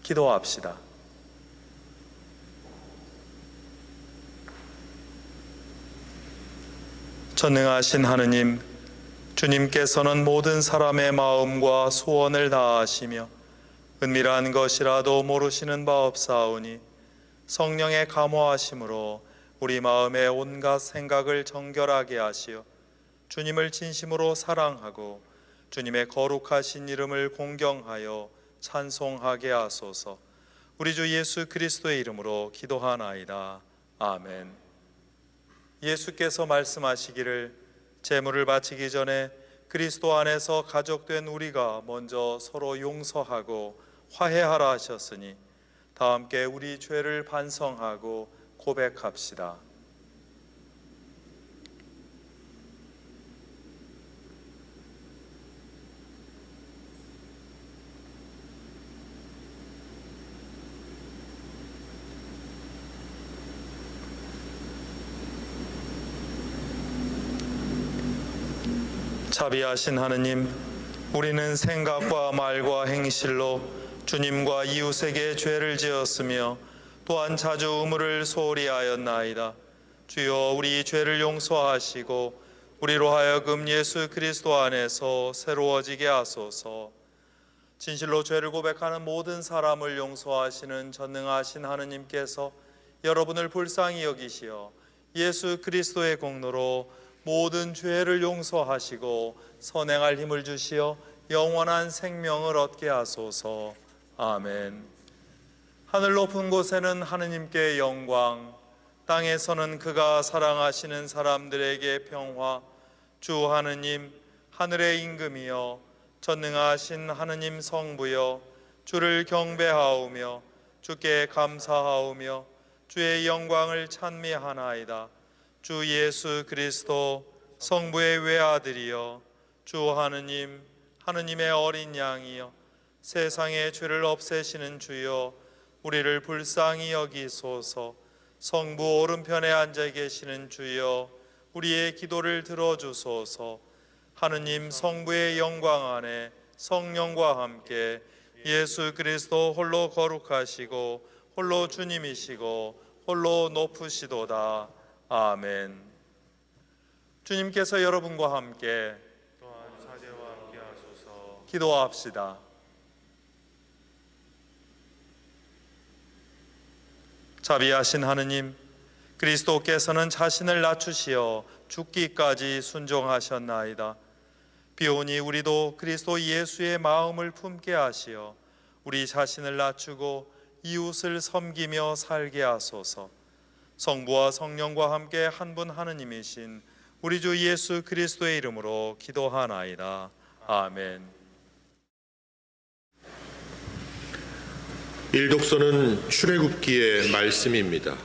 기도합시다. 전능하신 하느님, 주님께서는 모든 사람의 마음과 소원을 다하시며 은밀한 것이라도 모르시는 바 없사오니 성령의 감화하심으로 우리 마음의 온갖 생각을 정결하게 하시어 주님을 진심으로 사랑하고 주님의 거룩하신 이름을 공경하여 찬송하게 하소서. 우리 주 예수 그리스도의 이름으로 기도하나이다. 아멘. 예수께서 말씀하시기를 제물을 바치기 전에 그리스도 안에서 가족된 우리가 먼저 서로 용서하고 화해하라 하셨으니 다 함께 우리 죄를 반성하고 고백합시다. 자비하신 하느님, 우리는 생각과 말과 행실로 주님과 이웃에게 죄를 지었으며 또한 자주 의무를 소홀히 하였나이다. 주여, 우리 죄를 용서하시고 우리로 하여금 예수 그리스도 안에서 새로워지게 하소서. 진실로 죄를 고백하는 모든 사람을 용서하시는 전능하신 하느님께서 여러분을 불쌍히 여기시어 예수 그리스도의 공로로 모든 죄를 용서하시고 선행할 힘을 주시어 영원한 생명을 얻게 하소서. 아멘. 하늘 높은 곳에는 하느님께 영광, 땅에서는 그가 사랑하시는 사람들에게 평화. 주 하느님, 하늘의 임금이여, 전능하신 하느님 성부여, 주를 경배하오며 주께 감사하오며 주의 영광을 찬미하나이다. 주 예수 그리스도 성부의 외아들이여, 주 하느님, 하느님의 어린 양이여, 세상의 죄를 없애시는 주여, 우리를 불쌍히 여기소서. 성부 오른편에 앉아 계시는 주여, 우리의 기도를 들어주소서. 하느님 성부의 영광 안에 성령과 함께 예수 그리스도 홀로 거룩하시고 홀로 주님이시고 홀로 높으시도다. 아멘. 주님께서 여러분과 함께 또한 사제와 함께 하소서. 기도합시다. 자비하신 하느님, 그리스도께서는 자신을 낮추시어 죽기까지 순종하셨나이다. 비오니 우리도 그리스도 예수의 마음을 품게 하시어 우리 자신을 낮추고 이웃을 섬기며 살게 하소서. 성부와 성령과 함께 한 분 하느님이신 우리 주 예수 그리스도의 이름으로 기도하나이다. 아멘. 일독서는 출애굽기의 말씀입니다.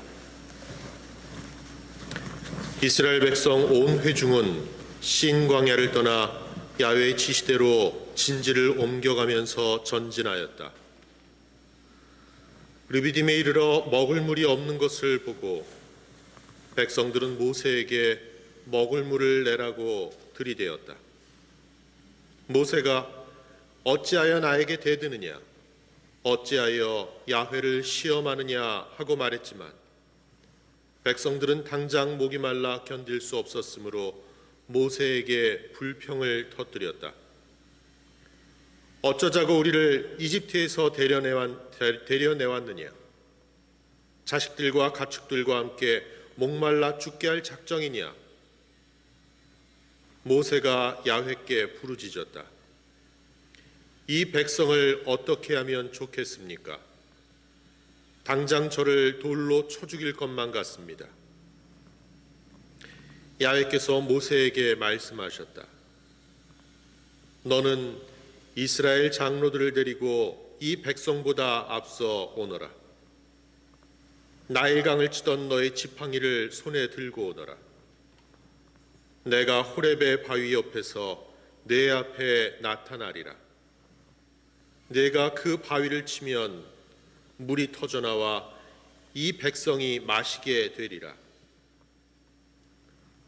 이스라엘 백성 온 회중은 신 광야를 떠나 야훼의 지시대로 진지를 옮겨가면서 전진하였다. 르비딤에 이르러 먹을 물이 없는 것을 보고 백성들은 모세에게 먹을 물을 내라고 들이대었다. 모세가 어찌하여 나에게 대드느냐, 어찌하여 야훼를 시험하느냐 하고 말했지만 백성들은 당장 목이 말라 견딜 수 없었으므로 모세에게 불평을 터뜨렸다. 어쩌자고 우리를 이집트에서 데려내왔느냐? 자식들과 가축들과 함께 목말라 죽게 할 작정이냐? 모세가 야훼께 부르짖었다. 이 백성을 어떻게 하면 좋겠습니까? 당장 저를 돌로 쳐 죽일 것만 같습니다. 야훼께서 모세에게 말씀하셨다. 너는 이스라엘 장로들을 데리고 이 백성보다 앞서 오너라. 나일강을 치던 너의 지팡이를 손에 들고 오너라. 내가 호렙의 바위 옆에서 내 앞에 나타나리라. 내가 그 바위를 치면 물이 터져나와 이 백성이 마시게 되리라.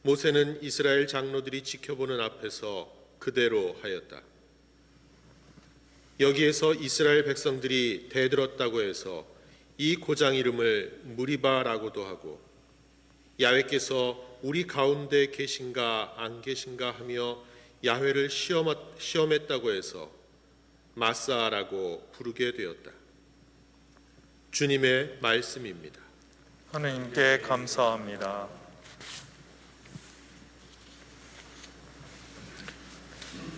모세는 이스라엘 장로들이 지켜보는 앞에서 그대로 하였다. 여기에서 이스라엘 백성들이 대들었다고 해서 이 고장 이름을 무리바라고도 하고, 야훼께서 우리 가운데 계신가 안 계신가 하며 야훼를 시험했다고 해서 마사라고 부르게 되었다. 주님의 말씀입니다. 하느님께 감사합니다.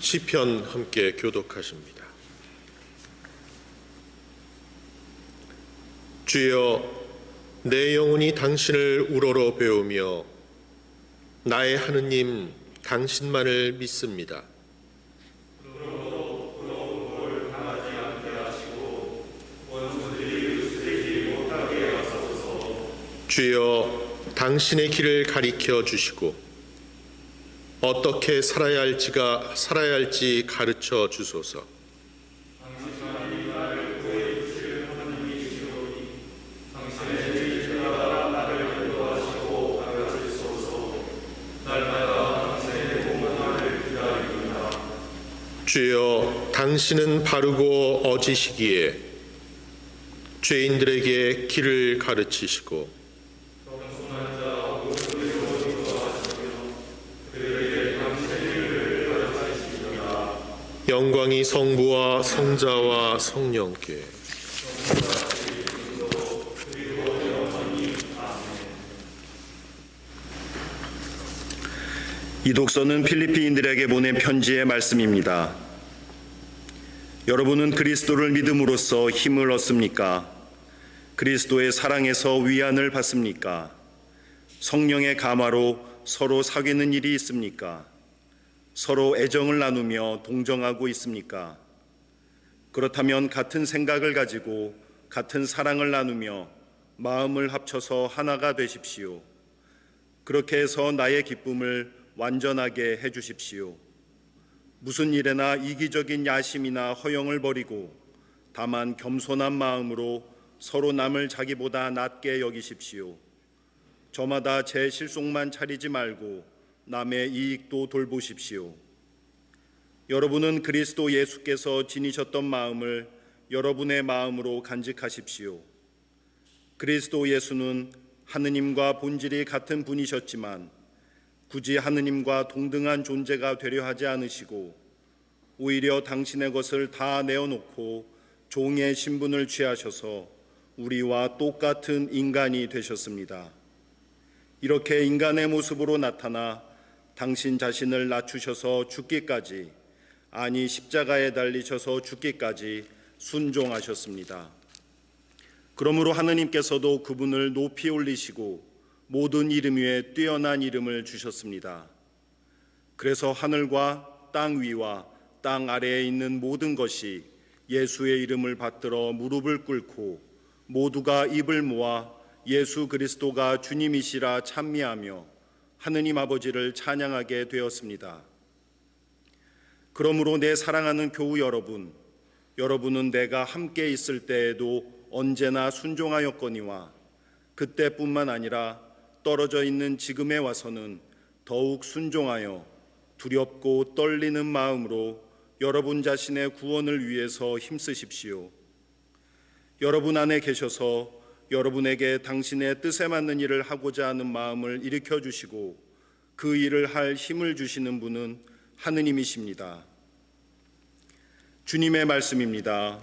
시편 함께 교독하십니다. 주여, 내 영혼이 당신을 우러러 배우며 나의 하느님 당신만을 믿습니다. 주여, 당신의 길을 가리켜 주시고 어떻게 살아야 할지 가르쳐 주소서. 주여, 당신은 바르고 어지시기에 죄인들에게 길을 가르치시고 영광이 성부와 성자와 성령께. 이 독서는 필리핀인들에게 보낸 편지의 말씀입니다. 여러분은 그리스도를 믿음으로써 힘을 얻습니까? 그리스도의 사랑에서 위안을 받습니까? 성령의 감화로 서로 사귀는 일이 있습니까? 서로 애정을 나누며 동정하고 있습니까? 그렇다면 같은 생각을 가지고 같은 사랑을 나누며 마음을 합쳐서 하나가 되십시오. 그렇게 해서 나의 기쁨을 완전하게 해주십시오. 무슨 일에나 이기적인 야심이나 허영을 버리고 다만 겸손한 마음으로 서로 남을 자기보다 낮게 여기십시오. 저마다 제 실속만 차리지 말고 남의 이익도 돌보십시오. 여러분은 그리스도 예수께서 지니셨던 마음을 여러분의 마음으로 간직하십시오. 그리스도 예수는 하느님과 본질이 같은 분이셨지만 굳이 하느님과 동등한 존재가 되려 하지 않으시고 오히려 당신의 것을 다 내어놓고 종의 신분을 취하셔서 우리와 똑같은 인간이 되셨습니다. 이렇게 인간의 모습으로 나타나 당신 자신을 낮추셔서 죽기까지, 아니 십자가에 달리셔서 죽기까지 순종하셨습니다. 그러므로 하느님께서도 그분을 높이 올리시고 모든 이름 위에 뛰어난 이름을 주셨습니다. 그래서 하늘과 땅 위와 땅 아래에 있는 모든 것이 예수의 이름을 받들어 무릎을 꿇고 모두가 입을 모아 예수 그리스도가 주님이시라 찬미하며 하느님 아버지를 찬양하게 되었습니다. 그러므로 내 사랑하는 교우 여러분, 여러분은 내가 함께 있을 때에도 언제나 순종하였거니와 그때뿐만 아니라 떨어져 있는 지금에 와서는 더욱 순종하여 두렵고 떨리는 마음으로 여러분 자신의 구원을 위해서 힘쓰십시오. 여러분 안에 계셔서 여러분에게 당신의 뜻에 맞는 일을 하고자 하는 마음을 일으켜 주시고 그 일을 할 힘을 주시는 분은 하느님이십니다. 주님의 말씀입니다.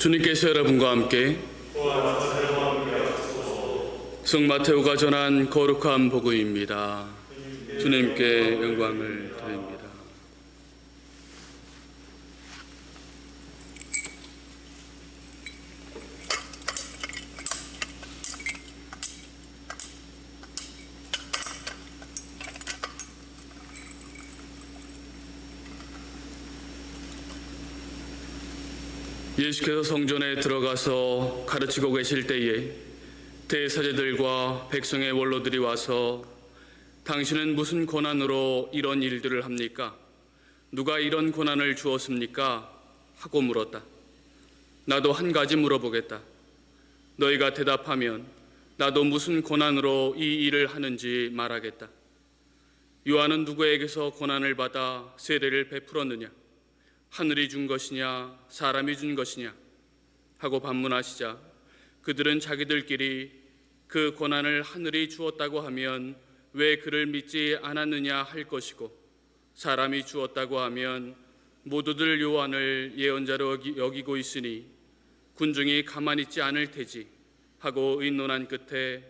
주님께서 여러분과 함께 성 마테오가 전한 거룩한 복음입니다. 주님께 영광을 드립니다. 예수께서 성전에 들어가서 가르치고 계실 때에 대사제들과 백성의 원로들이 와서 당신은 무슨 권한으로 이런 일들을 합니까? 누가 이런 권한을 주었습니까? 하고 물었다. 나도 한 가지 물어보겠다. 너희가 대답하면 나도 무슨 권한으로 이 일을 하는지 말하겠다. 요한은 누구에게서 권한을 받아 세례를 베풀었느냐? 하늘이 준 것이냐 사람이 준 것이냐 하고 반문하시자 그들은 자기들끼리 그 권한을 하늘이 주었다고 하면 왜 그를 믿지 않았느냐 할 것이고 사람이 주었다고 하면 모두들 요한을 예언자로 여기고 있으니 군중이 가만히 있지 않을 테지 하고 의논한 끝에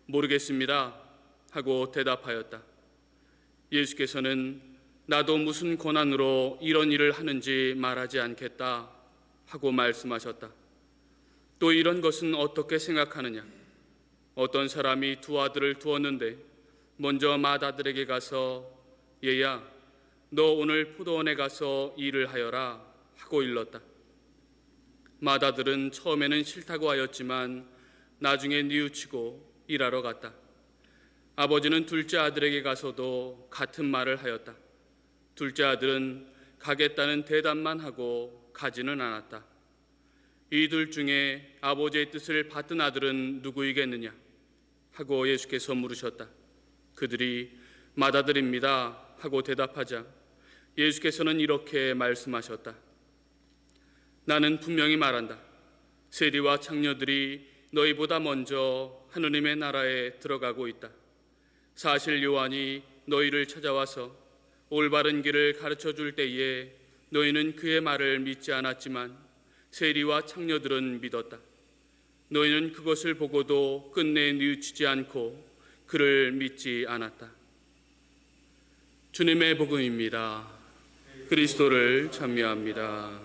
모르겠습니다 하고 대답하였다. 예수께서는 나도 무슨 권한으로 이런 일을 하는지 말하지 않겠다 하고 말씀하셨다. 또 이런 것은 어떻게 생각하느냐? 어떤 사람이 두 아들을 두었는데 먼저 맏아들에게 가서 얘야 너 오늘 포도원에 가서 일을 하여라 하고 일렀다. 맏아들은 처음에는 싫다고 하였지만 나중에 뉘우치고 일하러 갔다. 아버지는 둘째 아들에게 가서도 같은 말을 하였다. 둘째 아들은 가겠다는 대답만 하고 가지는 않았다. 이들 중에 아버지의 뜻을 받든 아들은 누구이겠느냐 하고 예수께서 물으셨다. 그들이 맏아들입니다 하고 대답하자 예수께서는 이렇게 말씀하셨다. 나는 분명히 말한다. 세리와 창녀들이 너희보다 먼저 하느님의 나라에 들어가고 있다. 사실 요한이 너희를 찾아와서 올바른 길을 가르쳐 줄 때에 너희는 그의 말을 믿지 않았지만 세리와 창녀들은 믿었다. 너희는 그것을 보고도 끝내 뉘우치지 않고 그를 믿지 않았다. 주님의 복음입니다. 그리스도를 찬미합니다.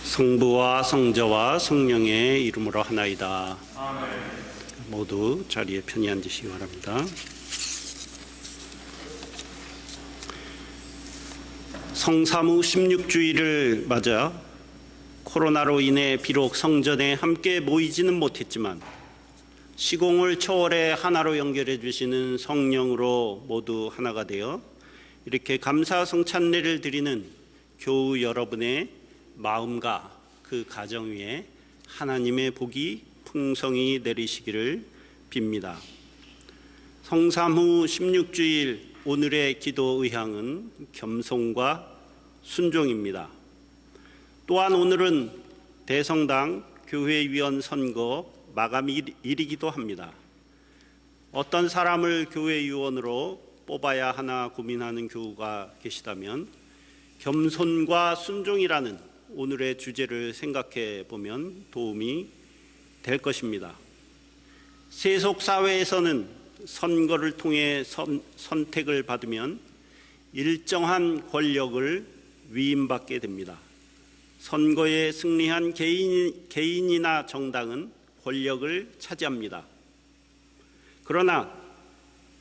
성부와 성자와 성령의 이름으로 하나이다. 아멘. 모두 자리에 편히 앉으시기 바랍니다. 성사무 16주일을 맞아 코로나로 인해 비록 성전에 함께 모이지는 못했지만 시공을 초월해 하나로 연결해 주시는 성령으로 모두 하나가 되어 이렇게 감사 성찬례를 드리는 교우 여러분의 마음과 그 가정 위에 하나님의 복이 풍성히 내리시기를 빕니다. 성삼 후 16주일 오늘의 기도 의향은 겸손과 순종입니다. 또한 오늘은 대성당 교회위원 선거 마감일이기도 합니다. 어떤 사람을 교회위원으로 뽑아야 하나 고민하는 교우가 계시다면 겸손과 순종이라는 오늘의 주제를 생각해 보면 도움이 될 것입니다. 세속사회에서는 선거를 통해 선택을 받으면 일정한 권력을 위임받게 됩니다. 선거에 승리한 개인이나 정당은 권력을 차지합니다. 그러나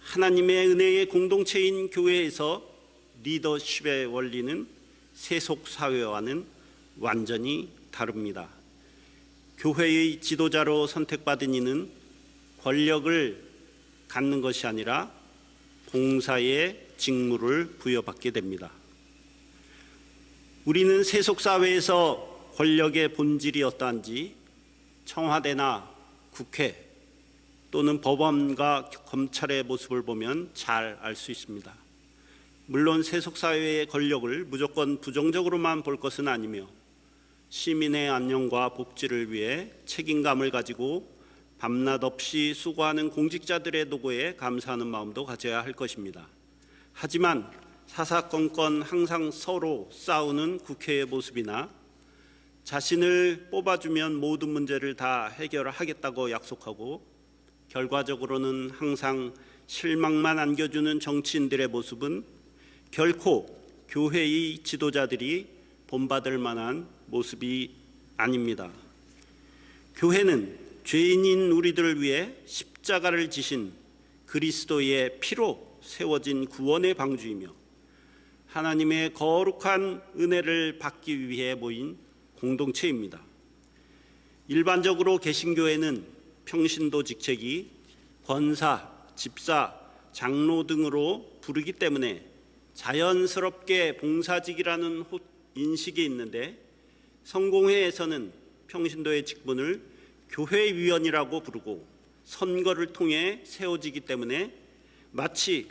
하나님의 은혜의 공동체인 교회에서 리더십의 원리는 세속사회와는 완전히 다릅니다. 교회의 지도자로 선택받은 이는 권력을 갖는 것이 아니라 봉사의 직무를 부여받게 됩니다. 우리는 세속사회에서 권력의 본질이 어떠한지 청와대나 국회 또는 법원과 검찰의 모습을 보면 잘 알 수 있습니다. 물론 세속사회의 권력을 무조건 부정적으로만 볼 것은 아니며 시민의 안녕과 복지를 위해 책임감을 가지고 밤낮 없이 수고하는 공직자들의 노고에 감사하는 마음도 가져야 할 것입니다. 하지만 사사건건 항상 서로 싸우는 국회의 모습이나 자신을 뽑아주면 모든 문제를 다 해결하겠다고 약속하고 결과적으로는 항상 실망만 안겨주는 정치인들의 모습은 결코 교회의 지도자들이 본받을 만한 모습이 아닙니다. 교회는 죄인인 우리들을 위해 십자가를 지신 그리스도의 피로 세워진 구원의 방주이며 하나님의 거룩한 은혜를 받기 위해 모인 공동체입니다. 일반적으로 개신교회는 평신도 직책이 권사, 집사, 장로 등으로 부르기 때문에 자연스럽게 봉사직이라는 인식이 있는데 성공회에서는 평신도의 직분을 교회위원이라고 부르고 선거를 통해 세워지기 때문에 마치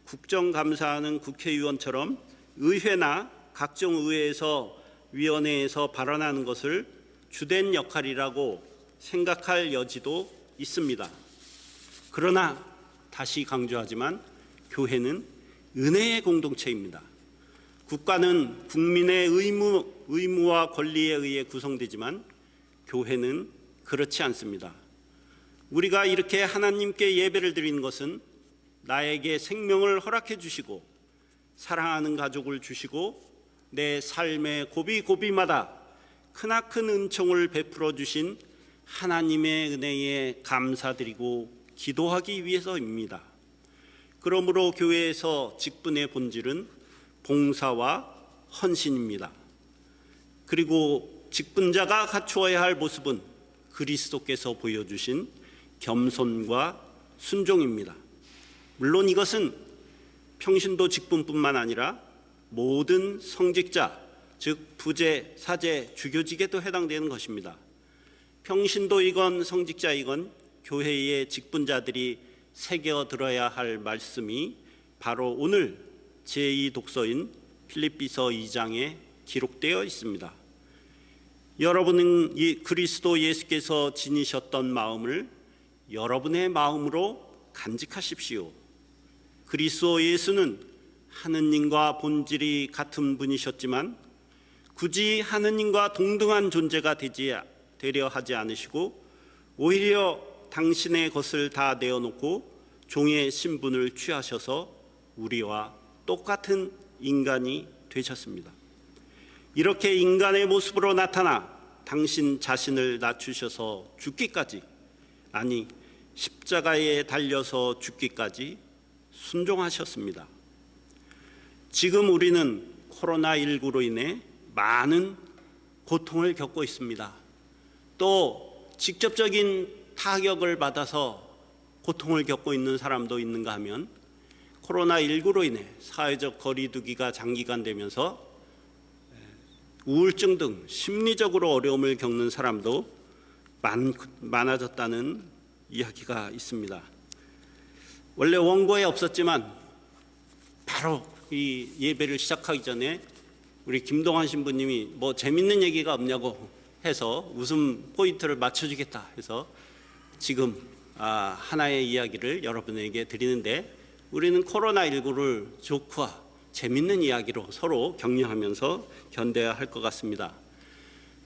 국정감사하는 국회의원처럼 의회나 각종 의회에서 위원회에서 발언하는 것을 주된 역할이라고 생각할 여지도 있습니다. 그러나 다시 강조하지만 교회는 은혜의 공동체입니다. 국가는 국민의 의무와 권리에 의해 구성되지만 교회는 그렇지 않습니다. 우리가 이렇게 하나님께 예배를 드리는 것은 나에게 생명을 허락해 주시고 사랑하는 가족을 주시고 내 삶의 고비고비마다 크나큰 은총을 베풀어 주신 하나님의 은혜에 감사드리고 기도하기 위해서입니다. 그러므로 교회에서 직분의 본질은 봉사와 헌신입니다. 그리고 직분자가 갖추어야 할 모습은 그리스도께서 보여주신 겸손과 순종입니다. 물론 이것은 평신도 직분뿐만 아니라 모든 성직자, 즉 부재, 사제, 주교직에도 해당되는 것입니다. 평신도이건 성직자이건 교회의 직분자들이 새겨들어야 할 말씀이 바로 오늘 제2독서인 필립비서 2장에 기록되어 있습니다. 여러분은 이 그리스도 예수께서 지니셨던 마음을 여러분의 마음으로 간직하십시오. 그리스도 예수는 하느님과 본질이 같은 분이셨지만 굳이 하느님과 동등한 존재가 되려 하지 않으시고 오히려 당신의 것을 다 내어놓고 종의 신분을 취하셔서 우리와 똑같은 인간이 되셨습니다. 이렇게 인간의 모습으로 나타나 당신 자신을 낮추셔서 죽기까지, 아니 십자가에 달려서 죽기까지 순종하셨습니다. 지금 우리는 코로나19로 인해 많은 고통을 겪고 있습니다. 또 직접적인 타격을 받아서 고통을 겪고 있는 사람도 있는가 하면 코로나19로 인해 사회적 거리두기가 장기간 되면서 우울증 등 심리적으로 어려움을 겪는 사람도 많아졌다는 이야기가 있습니다. 원래 원고에 없었지만 바로 이 예배를 시작하기 전에 우리 김동환 신부님이 뭐 재밌는 얘기가 없냐고 해서 웃음 포인트를 맞춰주겠다 해서 지금 하나의 이야기를 여러분에게 드리는데, 우리는 코로나19를 좋고 재밌는 이야기로 서로 격려하면서 견뎌야 할 것 같습니다.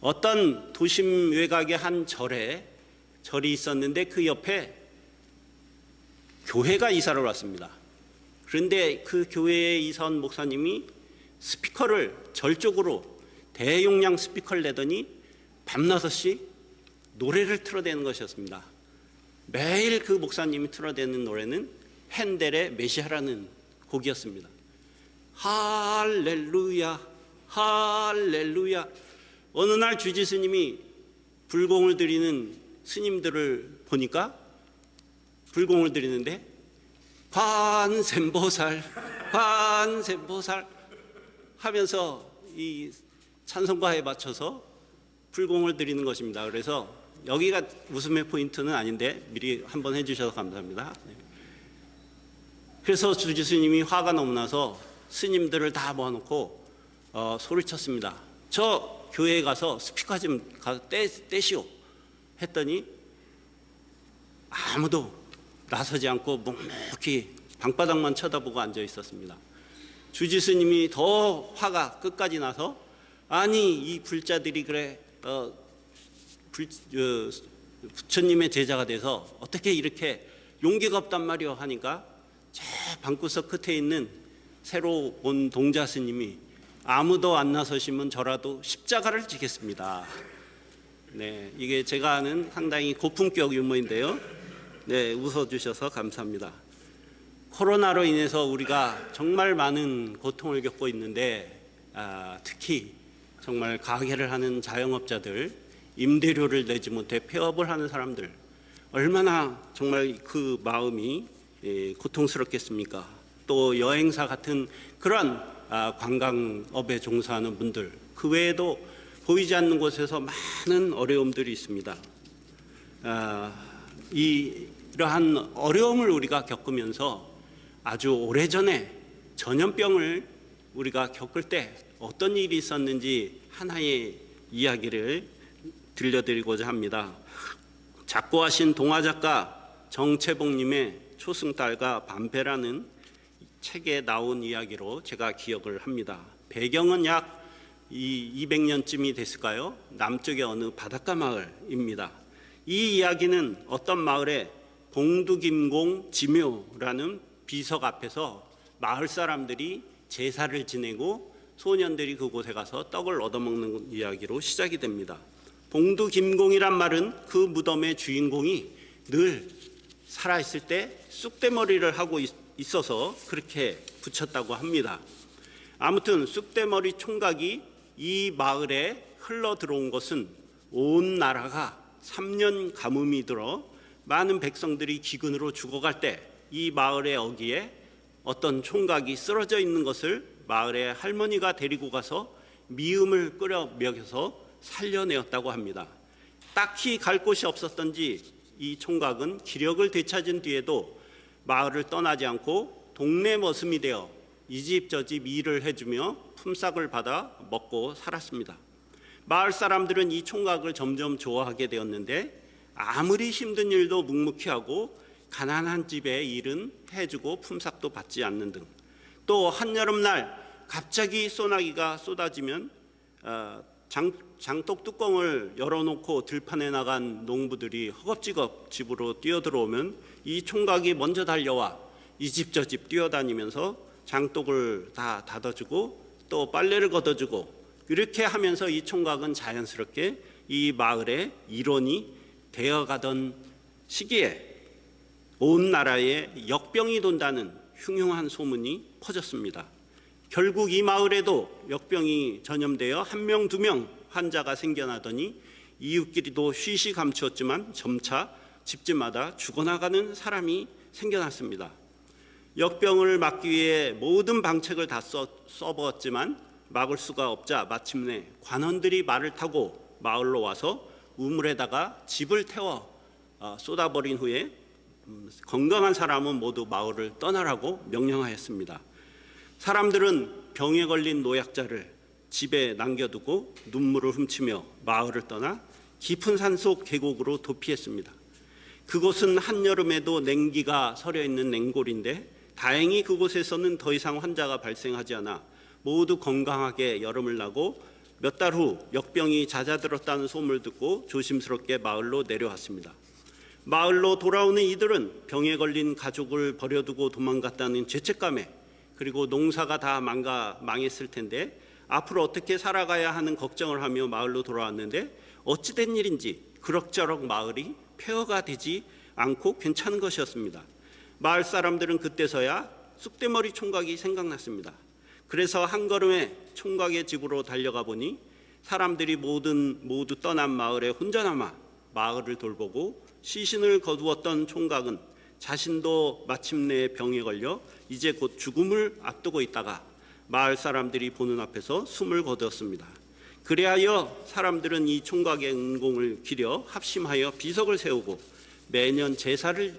어떤 도심 외곽의 한 절이 있었는데 그 옆에 교회가 이사를 왔습니다. 그런데 그 교회에 이사 온 목사님이 스피커를 절 쪽으로 대용량 스피커를 내더니 밤6시 노래를 틀어대는 것이었습니다. 매일 그 목사님이 틀어대는 노래는 핸델의 메시아라는 곡이었습니다. 할렐루야 할렐루야. 어느 날 주지 스님이 불공을 드리는 스님들을 보니까 불공을 드리는데 관세음보살 관세음보살 하면서 이 찬송가에 맞춰서 불공을 드리는 것입니다. 그래서 여기가 웃음의 포인트는 아닌데 미리 한번 해주셔서 감사합니다. 그래서 주지 스님이 화가 너무 나서 스님들을 다 모아놓고 소리쳤습니다. 저 교회에 가서 스피커 좀 가서 떼시오 했더니 아무도 나서지 않고 묵묵히 방바닥만 쳐다보고 앉아 있었습니다. 주지 스님이 더 화가 끝까지 나서 아니 이 불자들이 그래 부처님의 제자가 돼서 어떻게 이렇게 용기가 없단 말이오 하니까 제 방구석 끝에 있는 새로 온 동자 스님이 아무도 안 나서시면 저라도 십자가를 지겠습니다. 네, 이게 제가 아는 상당히 고품격 유머인데요. 네, 웃어주셔서 감사합니다. 코로나로 인해서 우리가 정말 많은 고통을 겪고 있는데 특히 정말 가게를 하는 자영업자들, 임대료를 내지 못해 폐업을 하는 사람들 얼마나 정말 그 마음이 고통스럽겠습니까? 또 여행사 같은 그런 관광업에 종사하는 분들, 그 외에도 보이지 않는 곳에서 많은 어려움들이 있습니다. 이러한 어려움을 우리가 겪으면서 아주 오래전에 전염병을 우리가 겪을 때 어떤 일이 있었는지 하나의 이야기를 들려드리고자 합니다. 작고하신 동화작가 정채봉님의 초승달과 반패라는 책에 나온 이야기로 제가 기억을 합니다. 배경은 약 200년쯤이 됐을까요? 남쪽의 어느 바닷가 마을입니다. 이 이야기는 어떤 마을에 봉두김공 지묘라는 비석 앞에서 마을 사람들이 제사를 지내고 소년들이 그곳에 가서 떡을 얻어먹는 이야기로 시작이 됩니다. 봉두김공이란 말은 그 무덤의 주인공이 늘 살아있을 때 쑥대머리를 하고 있어서 그렇게 붙였다고 합니다. 아무튼 쑥대머리 총각이 이 마을에 흘러 들어온 것은 온 나라가 3년 가뭄이 들어 많은 백성들이 기근으로 죽어갈 때 이 마을의 어귀에 어떤 총각이 쓰러져 있는 것을 마을의 할머니가 데리고 가서 미음을 끓여 먹여서 살려내었다고 합니다. 딱히 갈 곳이 없었던지 이 총각은 기력을 되찾은 뒤에도 마을을 떠나지 않고 동네 머슴이 되어 이 집 저 집 일을 해주며 품삯을 받아 먹고 살았습니다. 마을 사람들은 이 총각을 점점 좋아하게 되었는데 아무리 힘든 일도 묵묵히 하고 가난한 집의 일은 해주고 품삯도 받지 않는 등, 또 한여름날 갑자기 소나기가 쏟아지면 장독 뚜껑을 열어놓고 들판에 나간 농부들이 허겁지겁 집으로 뛰어들어오면 이 총각이 먼저 달려와 이 집 저 집 뛰어다니면서 장독을 다 닫아주고 또 빨래를 걷어주고, 이렇게 하면서 이 총각은 자연스럽게 이 마을의 일원이 되어가던 시기에 온 나라에 역병이 돈다는 흉흉한 소문이 퍼졌습니다. 결국 이 마을에도 역병이 전염되어 1명, 2명 환자가 생겨나더니 이웃끼리도 쉬쉬 감추었지만 점차 집집마다 죽어나가는 사람이 생겨났습니다. 역병을 막기 위해 모든 방책을 다 써보았지만 막을 수가 없자 마침내 관원들이 말을 타고 마을로 와서 우물에다가 집을 태워 쏟아버린 후에 건강한 사람은 모두 마을을 떠나라고 명령하였습니다. 사람들은 병에 걸린 노약자를 집에 남겨두고 눈물을 훔치며 마을을 떠나 깊은 산속 계곡으로 도피했습니다. 그곳은 한여름에도 냉기가 서려 있는 냉골인데 다행히 그곳에서는 더 이상 환자가 발생하지 않아 모두 건강하게 여름을 나고 몇 달 후 역병이 잦아들었다는 소문을 듣고 조심스럽게 마을로 내려왔습니다. 마을로 돌아오는 이들은 병에 걸린 가족을 버려두고 도망갔다는 죄책감에, 그리고 농사가 다 망했을 텐데 앞으로 어떻게 살아가야 하는 걱정을 하며 마을로 돌아왔는데 어찌된 일인지 그럭저럭 마을이 폐허가 되지 않고 괜찮은 것이었습니다. 마을 사람들은 그때서야 쑥대머리 총각이 생각났습니다. 그래서 한 걸음에 총각의 집으로 달려가 보니 사람들이 모두 떠난 마을에 혼자 남아 마을을 돌보고 시신을 거두었던 총각은 자신도 마침내 병에 걸려 이제 곧 죽음을 앞두고 있다가 마을 사람들이 보는 앞에서 숨을 거두었습니다. 그리하여 사람들은 이 총각의 은공을 기려 합심하여 비석을 세우고 매년 제사를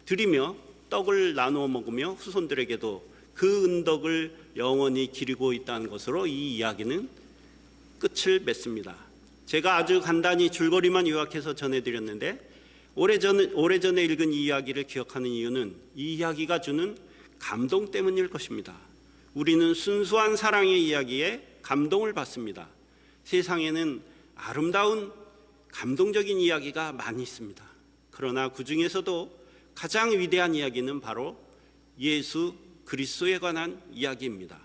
드리며 떡을 나누어 먹으며 후손들에게도 그 은덕을 영원히 기리고 있다는 것으로 이 이야기는 끝을 맺습니다. 제가 아주 간단히 줄거리만 요약해서 전해드렸는데 오래전에 읽은 이 이야기를 기억하는 이유는 이 이야기가 주는 감동 때문일 것입니다. 우리는 순수한 사랑의 이야기에 감동을 받습니다. 세상에는 아름다운 감동적인 이야기가 많이 있습니다. 그러나 그 중에서도 가장 위대한 이야기는 바로 예수 그리스도에 관한 이야기입니다.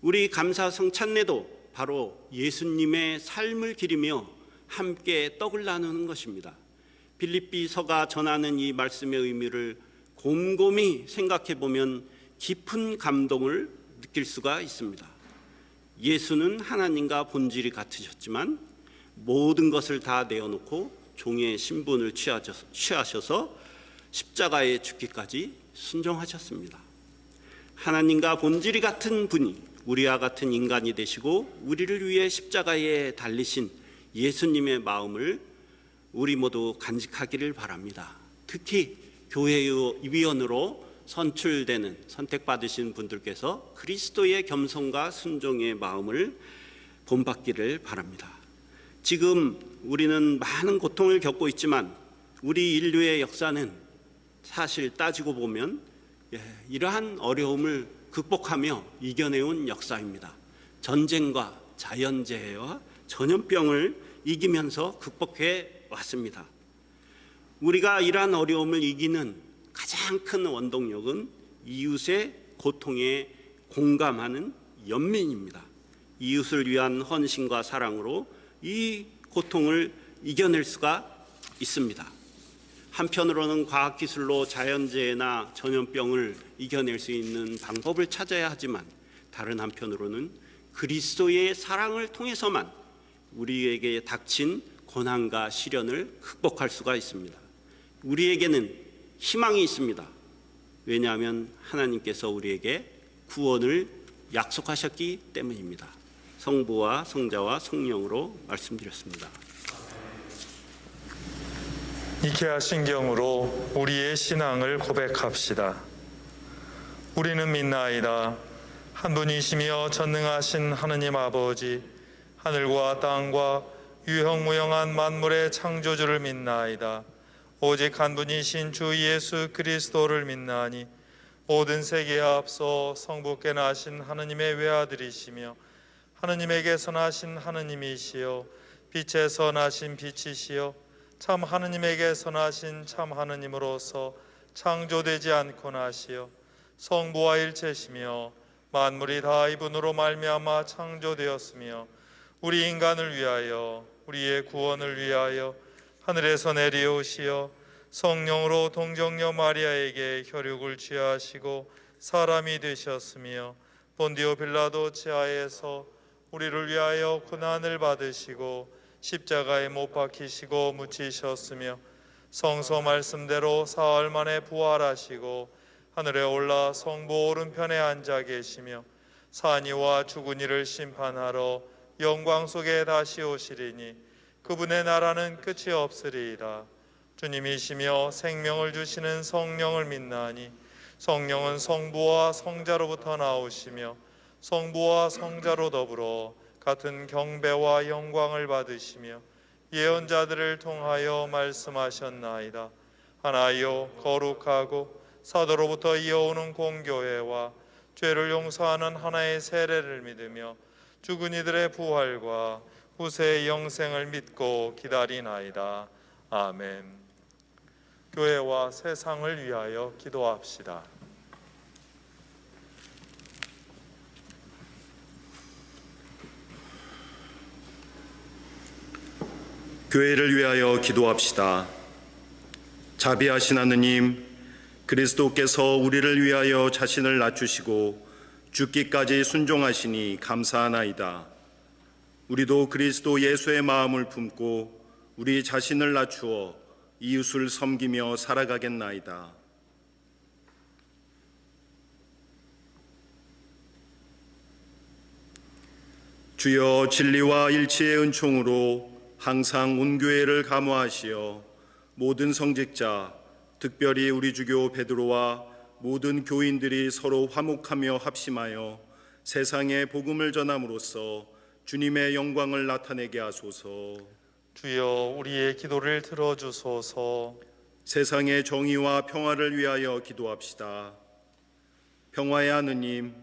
우리 감사 성찬례도 바로 예수님의 삶을 기리며 함께 떡을 나누는 것입니다. 빌립비서가 전하는 이 말씀의 의미를 곰곰이 생각해 보면 깊은 감동을 느낄 수가 있습니다. 예수는 하나님과 본질이 같으셨지만 모든 것을 다 내어놓고 종의 신분을 취하셔서 십자가에 죽기까지 순종하셨습니다. 하나님과 본질이 같은 분이 우리와 같은 인간이 되시고 우리를 위해 십자가에 달리신 예수님의 마음을 우리 모두 간직하기를 바랍니다. 특히 교회위원으로 선출되는 선택받으신 분들께서 그리스도의 겸손과 순종의 마음을 본받기를 바랍니다. 지금 우리는 많은 고통을 겪고 있지만 우리 인류의 역사는 사실 따지고 보면 이러한 어려움을 극복하며 이겨내온 역사입니다. 전쟁과 자연재해와 전염병을 이기면서 극복해 왔습니다. 우리가 이러한 어려움을 이기는 가장 큰 원동력은 이웃의 고통에 공감하는 연민입니다. 이웃을 위한 헌신과 사랑으로 이 고통을 이겨낼 수가 있습니다. 한편으로는 과학기술로 자연재해나 전염병을 이겨낼 수 있는 방법을 찾아야 하지만 다른 한편으로는 그리스도의 사랑을 통해서만 우리에게 닥친 고난과 시련을 극복할 수가 있습니다. 우리에게는 희망이 있습니다. 왜냐하면 하나님께서 우리에게 구원을 약속하셨기 때문입니다. 성부와 성자와 성령으로 말씀드렸습니다. 니케아 신경으로 우리의 신앙을 고백합시다. 우리는 믿나이다. 한 분이시며 전능하신 하느님 아버지, 하늘과 땅과 유형무형한 만물의 창조주를 믿나이다. 오직 한 분이신 주 예수 그리스도를 믿나니 모든 세계에 앞서 성부께 나신 하느님의 외아들이시며 하느님에게서 나신 하느님이시여 빛에서 나신 빛이시여 참 하느님에게서 나신 참 하느님으로서 창조되지 않고 나시어 성부와 일체시며 만물이 다 이분으로 말미암아 창조되었으며 우리 인간을 위하여 우리의 구원을 위하여 하늘에서 내려오시어 성령으로 동정녀 마리아에게 혈육을 취하시고 사람이 되셨으며 본디오 빌라도 치하에서 우리를 위하여 고난을 받으시고 십자가에 못 박히시고 묻히셨으며 성서 말씀대로 사흘 만에 부활하시고 하늘에 올라 성부 오른편에 앉아 계시며 산이와 죽은 이를 심판하러 영광 속에 다시 오시리니 그분의 나라는 끝이 없으리이다. 주님이시며 생명을 주시는 성령을 믿나니 성령은 성부와 성자로부터 나오시며 성부와 성자로 더불어 같은 경배와 영광을 받으시며 예언자들을 통하여 말씀하셨나이다. 하나여 거룩하고 사도로부터 이어오는 공교회와 죄를 용서하는 하나의 세례를 믿으며 죽은 이들의 부활과 후세의 영생을 믿고 기다리나이다. 아멘. 교회와 세상을 위하여 기도합시다. 교회를 위하여 기도합시다. 자비하신 하느님, 그리스도께서 우리를 위하여 자신을 낮추시고 죽기까지 순종하시니 감사하나이다. 우리도 그리스도 예수의 마음을 품고 우리 자신을 낮추어 이웃을 섬기며 살아가겠나이다. 주여, 진리와 일치의 은총으로 항상 온 교회를 감화하시어 모든 성직자, 특별히 우리 주교 베드로와 모든 교인들이 서로 화목하며 합심하여 세상에 복음을 전함으로써 주님의 영광을 나타내게 하소서. 주여, 우리의 기도를 들어주소서. 세상의 정의와 평화를 위하여 기도합시다. 평화의 하느님,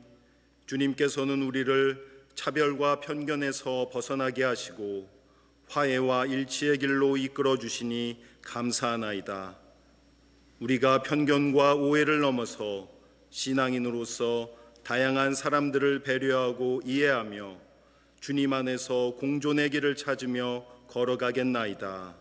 주님께서는 우리를 차별과 편견에서 벗어나게 하시고 화해와 일치의 길로 이끌어 주시니 감사하나이다. 우리가 편견과 오해를 넘어서 신앙인으로서 다양한 사람들을 배려하고 이해하며 주님 안에서 공존의 길을 찾으며 걸어가겠나이다.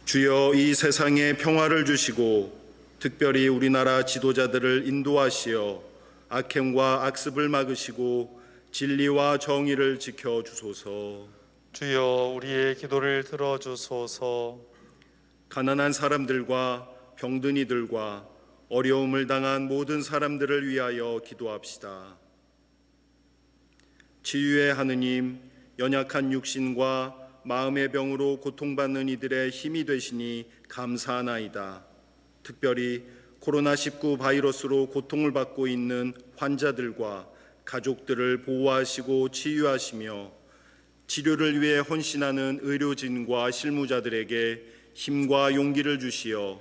주여, 이 세상에 평화를 주시고 특별히 우리나라 지도자들을 인도하시어 악행과 악습을 막으시고 진리와 정의를 지켜주소서. 주여 우리의 기도를 들어주소서. 가난한 사람들과 병든 이들과 어려움을 당한 모든 사람들을 위하여 기도합시다. 치유의 하느님, 연약한 육신과 마음의 병으로 고통받는 이들의 힘이 되시니 감사하나이다. 특별히 코로나19 바이러스로 고통을 받고 있는 환자들과 가족들을 보호하시고 치유하시며 치료를 위해 헌신하는 의료진과 실무자들에게 힘과 용기를 주시어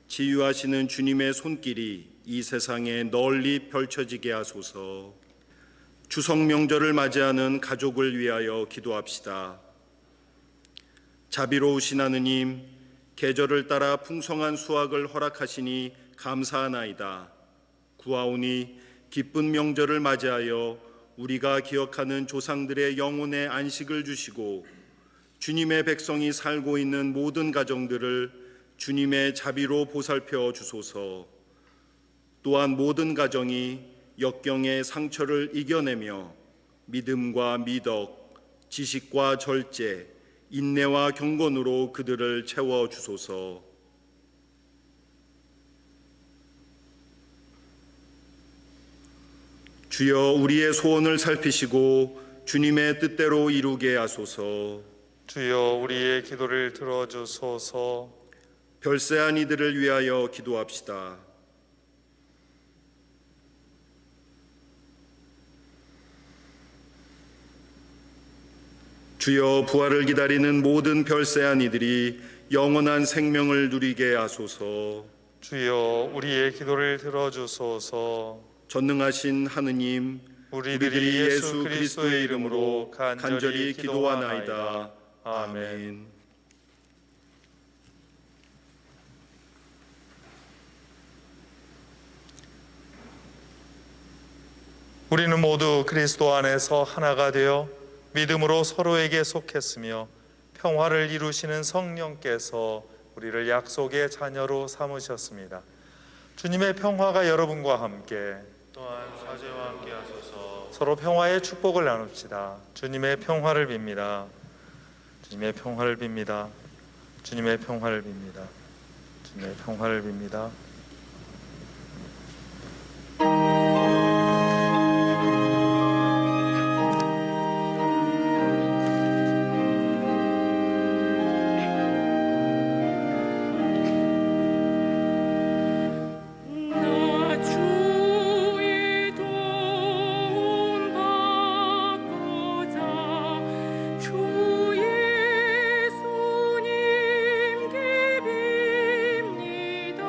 치유하시는 주님의 손길이 이 세상에 널리 펼쳐지게 하소서. 추석 명절을 맞이하는 가족을 위하여 기도합시다. 자비로우신 하느님, 계절을 따라 풍성한 수확을 허락하시니 감사하나이다. 구하오니 기쁜 명절을 맞이하여 우리가 기억하는 조상들의 영혼의 안식을 주시고 주님의 백성이 살고 있는 모든 가정들을 주님의 자비로 보살펴 주소서. 또한 모든 가정이 역경의 상처를 이겨내며 믿음과 미덕, 지식과 절제, 인내와 경건으로 그들을 채워 주소서. 주여, 우리의 소원을 살피시고 주님의 뜻대로 이루게 하소서. 주여 우리의 기도를 들어주소서. 별세한 이들을 위하여 기도합시다. 주여, 부활을 기다리는 모든 별세한 이들이 영원한 생명을 누리게 하소서. 주여 우리의 기도를 들어주소서. 전능하신 하느님, 우리들이 예수 그리스도의 이름으로 간절히 기도하나이다. 아멘. 우리는 모두 그리스도 안에서 하나가 되어 믿음으로 서로에게 속했으며 평화를 이루시는 성령께서 우리를 약속의 자녀로 삼으셨습니다. 주님의 평화가 여러분과 함께 또한 사제와 함께 하소서. 서로 평화의 축복을 나눕시다. 주님의 평화를 빕니다. 주님의 평화를 빕니다. 주님의 평화를 빕니다. 주님의 평화를 빕니다. 주의 손님 기빕니다.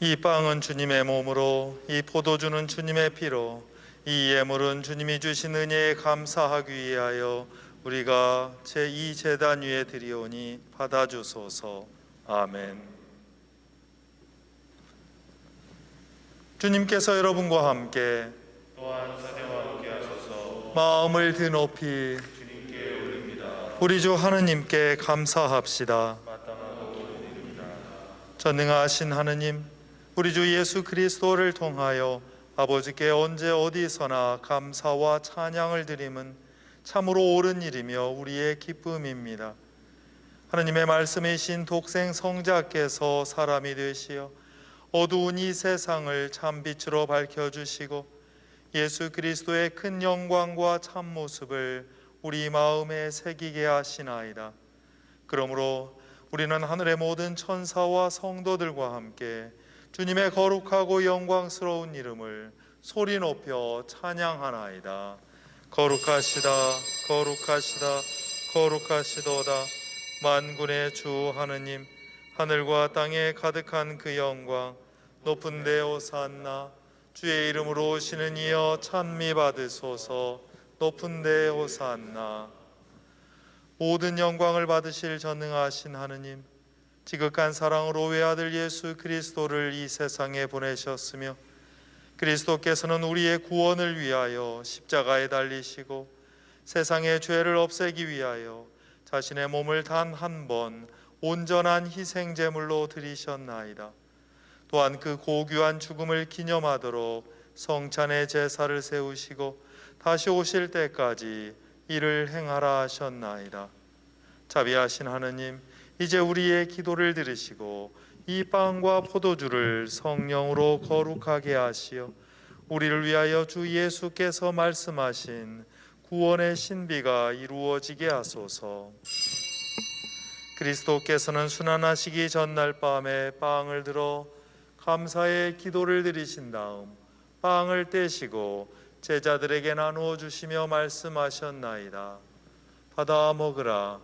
이 빵은 주님의 몸으로, 이 포도주는 주님의 피로, 이 예물은 주님이 주신 은혜에 감사하기 위하여 우리가 제2제단 위에 드리오니 받아주소서. 아멘. 주님께서 여러분과 함께 또한 사대와 함께 하소서. 마음을 드높이 주님께 올립니다. 우리 주 하느님께 감사합시다. 마땅하고 옳으니이다. 전능하신 하느님, 우리 주 예수 그리스도를 통하여 아버지께 언제 어디서나 감사와 찬양을 드림은 참으로 옳은 일이며 우리의 기쁨입니다. 하느님의 말씀이신 독생 성자께서 사람이 되시어 어두운 이 세상을 참빛으로 밝혀주시고 예수 그리스도의 큰 영광과 참모습을 우리 마음에 새기게 하시나이다. 그러므로 우리는 하늘의 모든 천사와 성도들과 함께 주님의 거룩하고 영광스러운 이름을 소리 높여 찬양하나이다. 거룩하시다, 거룩하시다, 거룩하시도다. 만군의 주 하느님, 하늘과 땅에 가득한 그 영광, 높은 데 오산나. 주의 이름으로 오시는 이여 찬미 받으소서. 높은 데 오산나. 모든 영광을 받으실 전능하신 하느님, 지극한 사랑으로 외아들 예수 그리스도를 이 세상에 보내셨으며 그리스도께서는 우리의 구원을 위하여 십자가에 달리시고 세상의 죄를 없애기 위하여 자신의 몸을 단 한 번 온전한 희생제물로 드리셨나이다. 또한 그 고귀한 죽음을 기념하도록 성찬의 제사를 세우시고 다시 오실 때까지 이를 행하라 하셨나이다. 자비하신 하느님, 이제 우리의 기도를 들으시고 이 빵과 포도주를 성령으로 거룩하게 하시어 우리를 위하여 주 예수께서 말씀하신 구원의 신비가 이루어지게 하소서. 그리스도께서는 순환하시기 전날 밤에 빵을 들어 감사의 기도를 드리신 다음 빵을 떼시고 제자들에게 나누어 주시며 말씀하셨나이다. 받아 먹으라.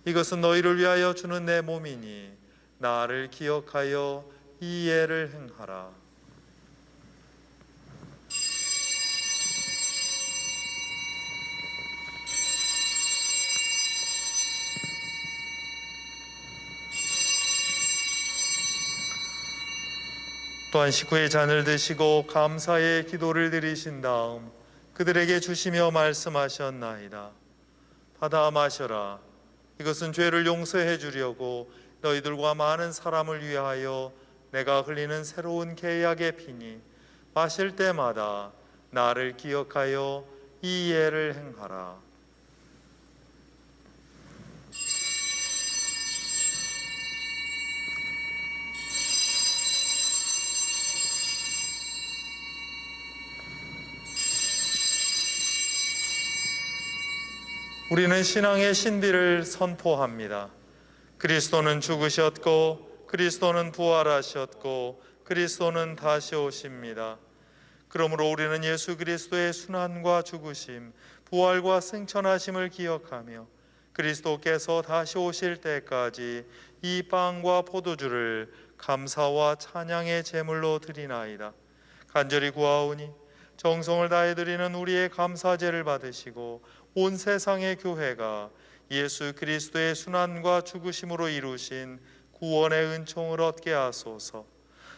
이것은 너희를 위하여 주는 내 몸이니 나를 기억하여 이 예를 행하라. 또한 식후에 잔을 드시고 감사의 기도를 드리신 다음 그들에게 주시며 말씀하셨나이다. 받아 마셔라. 이것은 죄를 용서해 주려고 너희들과 많은 사람을 위하여 내가 흘리는 새로운 계약의 피니 마실 때마다 나를 기억하여 이 예를 행하라. 우리는 신앙의 신비를 선포합니다. 그리스도는 죽으셨고 그리스도는 부활하셨고 그리스도는 다시 오십니다. 그러므로 우리는 예수 그리스도의 순환과 죽으심, 부활과 승천하심을 기억하며 그리스도께서 다시 오실 때까지 이 빵과 포도주를 감사와 찬양의 제물로 드리나이다. 간절히 구하오니 정성을 다해 드리는 우리의 감사제를 받으시고 온 세상의 교회가 예수 그리스도의 순환과 죽으심으로 이루신 구원의 은총을 얻게 하소서.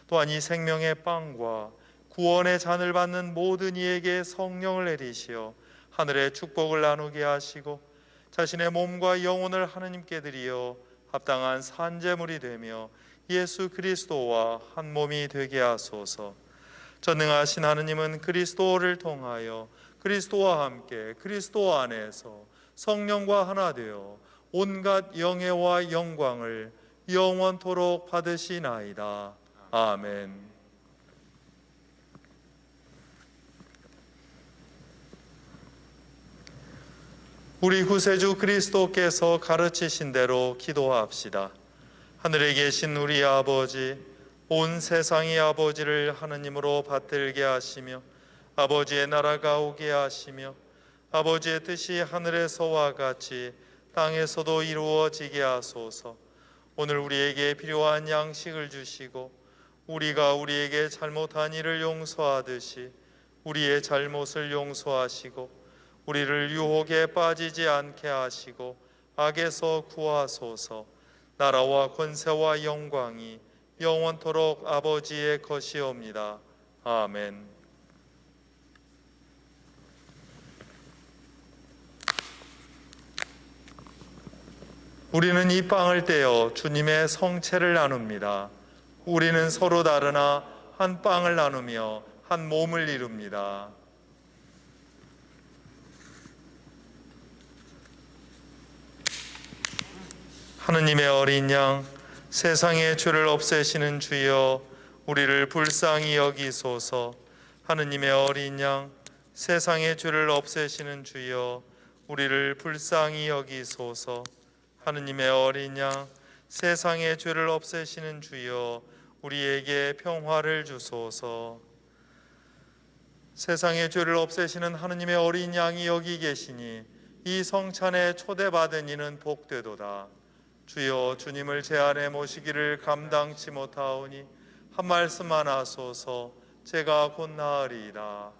또한 이 생명의 빵과 구원의 잔을 받는 모든 이에게 성령을 내리시어 하늘의 축복을 나누게 하시고 자신의 몸과 영혼을 하느님께 드리어 합당한 산제물이 되며 예수 그리스도와 한 몸이 되게 하소서. 전능하신 하느님은 그리스도를 통하여 그리스도와 함께 그리스도 안에서 성령과 하나 되어 온갖 영예와 영광을 영원토록 받으시나이다. 아멘. 우리 구세주 그리스도께서 가르치신 대로 기도합시다. 하늘에 계신 우리 아버지, 온 세상의 아버지를 하느님으로 받들게 하시며 아버지의 나라가 오게 하시며 아버지의 뜻이 하늘에서와 같이 땅에서도 이루어지게 하소서. 오늘 우리에게 필요한 양식을 주시고 우리가 우리에게 잘못한 일을 용서하듯이 우리의 잘못을 용서하시고 우리를 유혹에 빠지지 않게 하시고 악에서 구하소서. 나라와 권세와 영광이 영원토록 아버지의 것이옵니다. 아멘. 우리는 이 빵을 떼어 주님의 성체를 나눕니다. 우리는 서로 다르나 한 빵을 나누며 한 몸을 이룹니다. 하느님의 어린 양, 세상의 죄를 없애시는 주여, 우리를 불쌍히 여기소서. 하느님의 어린 양, 세상의 죄를 없애시는 주여, 우리를 불쌍히 여기소서. 하느님의 어린 양, 세상의 죄를 없애시는 주여, 우리에게 평화를 주소서. 세상의 죄를 없애시는 하느님의 어린 양이 여기 계시니 이 성찬에 초대받은 이는 복되도다. 주여, 주님을 제 안에 모시기를 감당치 못하오니 한 말씀만 하소서. 제가 곧 나으리이다.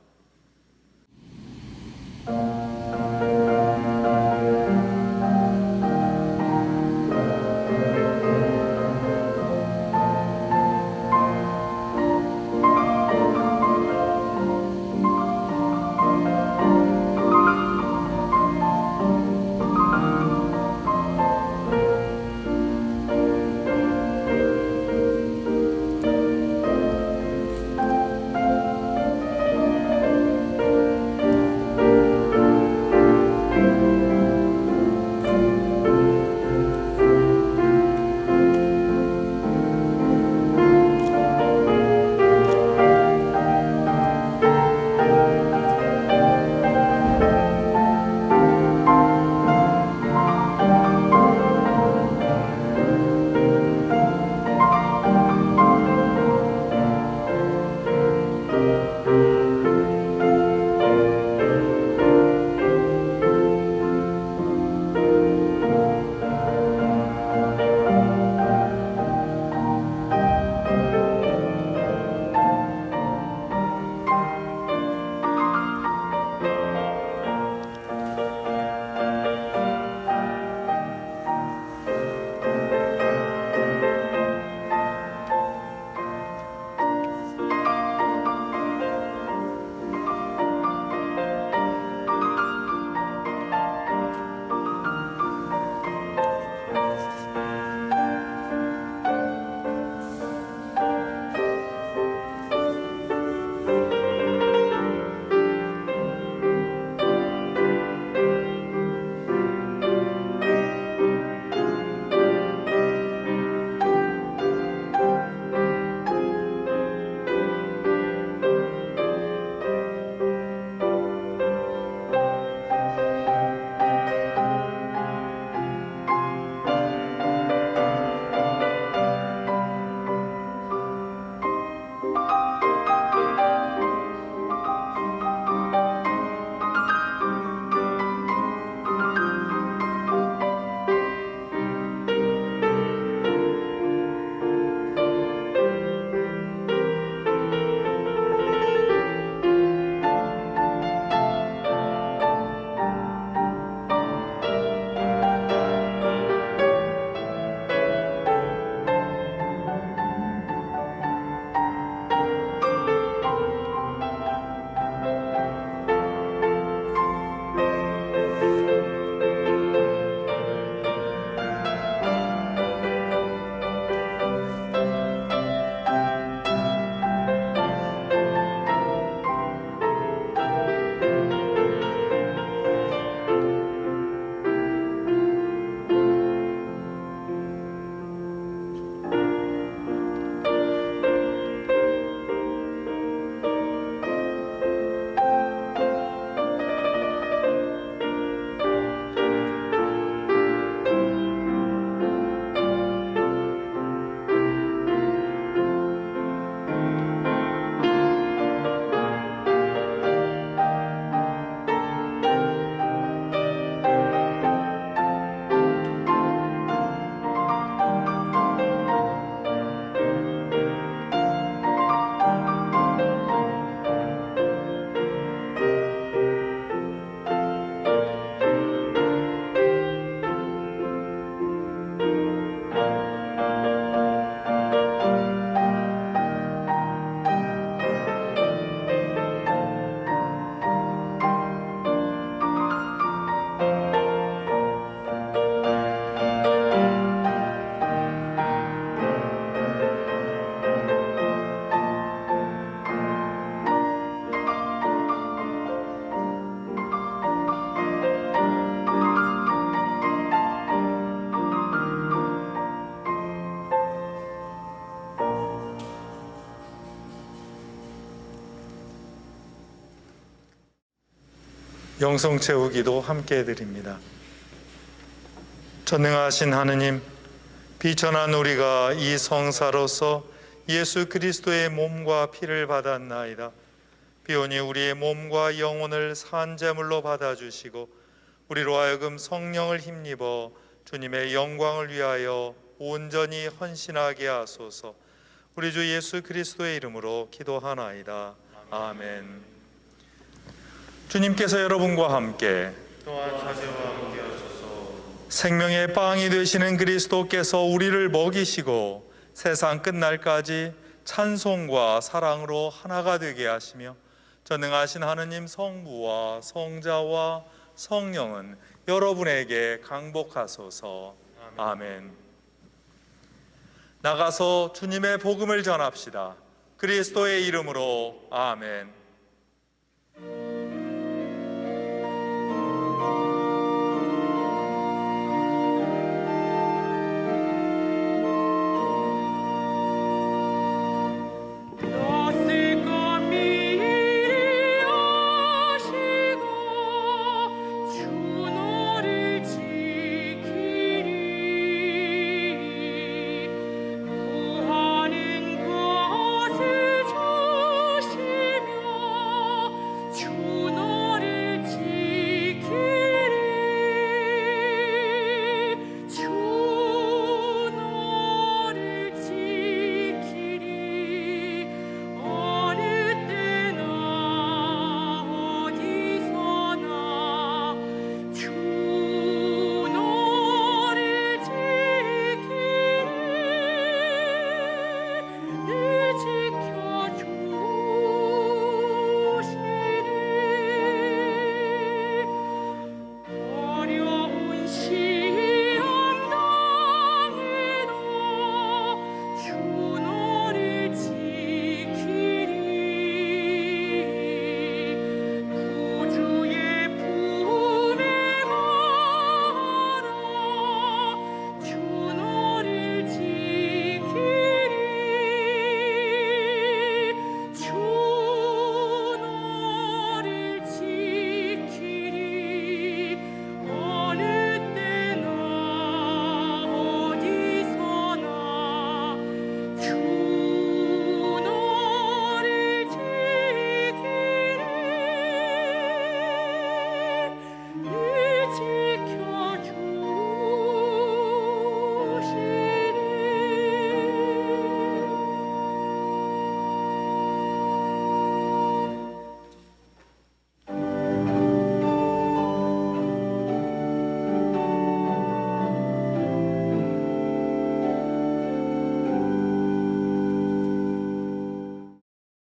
영성 채우기도 함께 해드립니다. 전능하신 하느님, 비천한 우리가 이 성사로서 예수 그리스도의 몸과 피를 받았나이다. 비오니 우리의 몸과 영혼을 산제물로 받아주시고 우리로 하여금 성령을 힘입어 주님의 영광을 위하여 온전히 헌신하게 하소서. 우리 주 예수 그리스도의 이름으로 기도하나이다. 아멘. 주님께서 여러분과 함께 또한 자녀와 함께 하소서. 생명의 빵이 되시는 그리스도께서 우리를 먹이시고 세상 끝날까지 찬송과 사랑으로 하나가 되게 하시며 전능하신 하느님 성부와 성자와 성령은 여러분에게 강복하소서. 아멘. 나가서 주님의 복음을 전합시다. 그리스도의 이름으로 아멘.